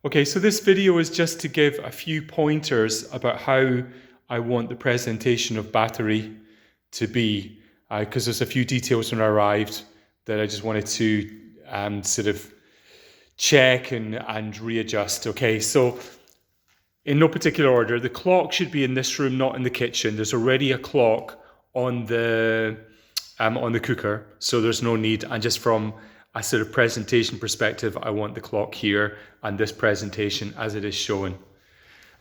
Okay, so this video is just to give a few pointers about how I want the presentation of Battery to be, because there's a few details when I arrived that I just wanted to sort of check and readjust. Okay, so in no particular order, the clock should be in this room, not in the kitchen. There's already a clock on the cooker, so there's no need. And just from a sort of presentation perspective, I want the clock here and this presentation as it is shown.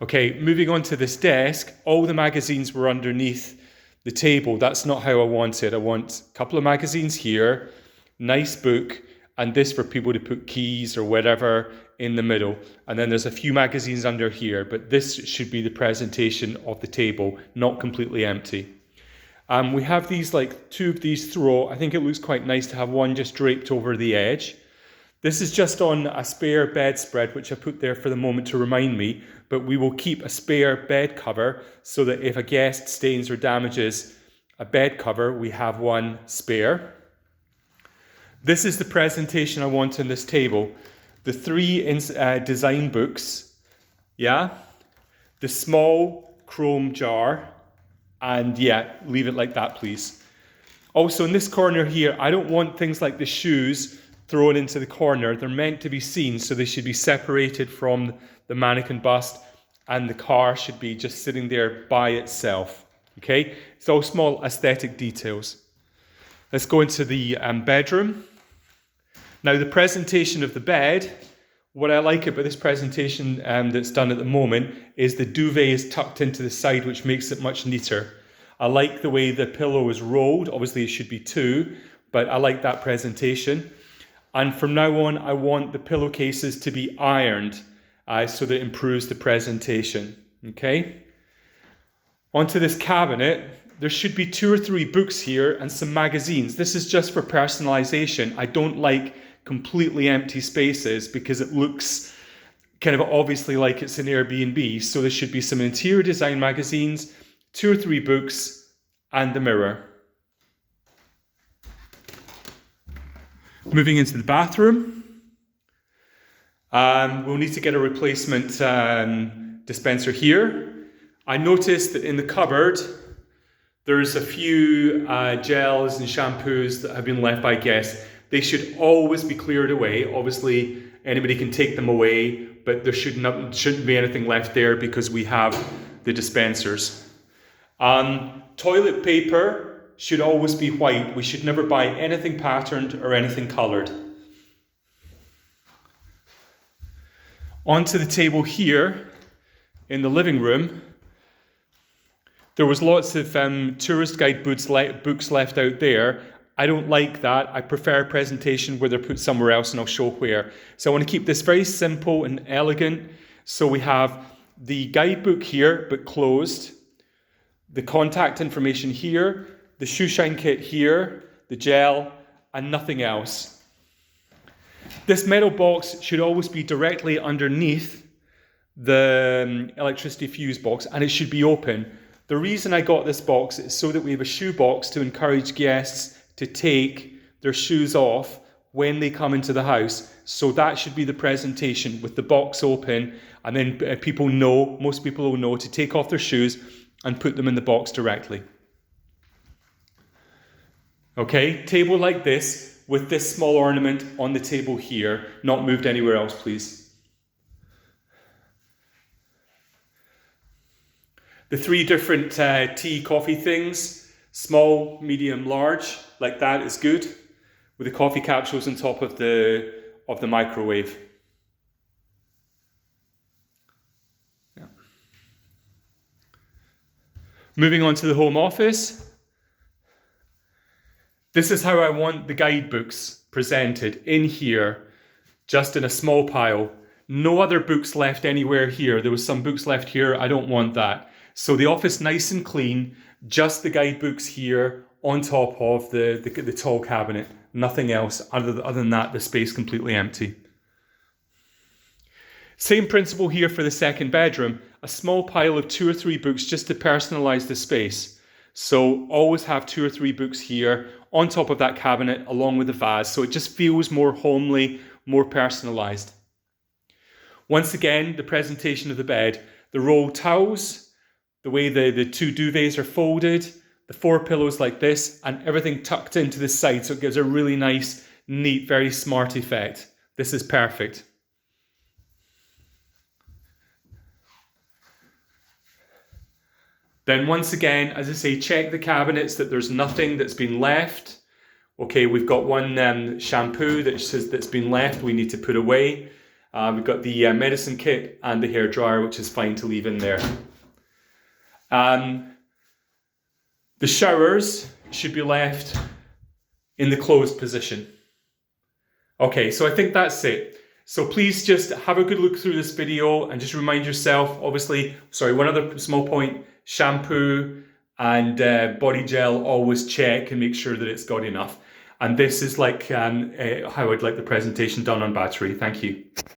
Okay, moving on to this desk, all the magazines were underneath the table. That's not how I want it. I want a couple of magazines here, nice book, and this for people to put keys or whatever in the middle. And then there's a few magazines under here, but this should be the presentation of the table, not completely empty. We have these, like two of these throughout. I think it looks quite nice to have one just draped over the edge. This is just on a spare bedspread, which I put there for the moment to remind me, but we will keep a spare bed cover so that if a guest stains or damages a bed cover, we have one spare. This is the presentation I want on this table. The three design books, yeah, the small chrome jar, and yeah, leave it like that, please. Also, in this corner here, I don't want things like the shoes thrown into the corner. They're meant to be seen, so they should be separated from the mannequin bust, and the car should be just sitting there by itself. Okay? It's all small aesthetic details. Let's go into the bedroom. Now, the presentation of the bed, what I like about this presentation that's done at the moment is the duvet is tucked into the side, which makes it much neater. I like the way the pillow is rolled. Obviously, it should be two, but I like that presentation. And from now on, I want the pillowcases to be ironed so that it improves the presentation. Okay? Onto this cabinet, there should be 2 or 3 books here and some magazines. This is just for personalization. I don't like completely empty spaces because it looks kind of obviously like it's an Airbnb. So there should be some interior design magazines, 2 or 3 books, and the mirror. Moving into the bathroom, we'll need to get a replacement dispenser here. I noticed that in the cupboard, there's a few gels and shampoos that have been left by guests. They should always be cleared away. Obviously, anybody can take them away, but there shouldn't be anything left there because we have the dispensers. Toilet paper should always be white. We should never buy anything patterned or anything coloured. Onto the table here in the living room, there was lots of tourist guide books left out there. I don't like that. I prefer a presentation where they're put somewhere else, and I'll show where. So I want to keep this very simple and elegant. So we have the guidebook here, but closed. The contact information here, the shoe shine kit here, the gel, and nothing else. This metal box should always be directly underneath the electricity fuse box, and it should be open. The reason I got this box is so that we have a shoe box to encourage guests to take their shoes off when they come into the house. So that should be the presentation with the box open, and then most people will know to take off their shoes and put them in the box directly. Okay, table like this with this small ornament on the table here, not moved anywhere else, please. The 3 different tea, coffee things, small, medium, large, like that is good, with the coffee capsules on top of the microwave. Yeah. Moving on to the home office. This is how I want the guidebooks presented, in here, just in a small pile. No other books left anywhere here. There was some books left here. I don't want that. So the office nice and clean, just the guidebooks here on top of the tall cabinet. Nothing else. Other than that, the space completely empty. Same principle here for the second bedroom. A small pile of 2 or 3 books just to personalize the space. So always have 2 or 3 books here on top of that cabinet along with the vase. So it just feels more homely, more personalized. Once again, the presentation of the bed, the rolled towels, the way the two duvets are folded, the 4 pillows like this, and everything tucked into the side, so it gives a really nice, neat, very smart effect. This is perfect. Then once again, as I say, check the cabinets that there's nothing that's been left. Okay, we've got one shampoo that's been left, we need to put away. We've got the medicine kit and the hairdryer, which is fine to leave in there. The showers should be left in the closed position. Okay, so I think that's it. So please just have a good look through this video and just remind yourself, one other small point, shampoo and body gel, always check and make sure that it's got enough. And this is like how I'd like the presentation done on battery. Thank you.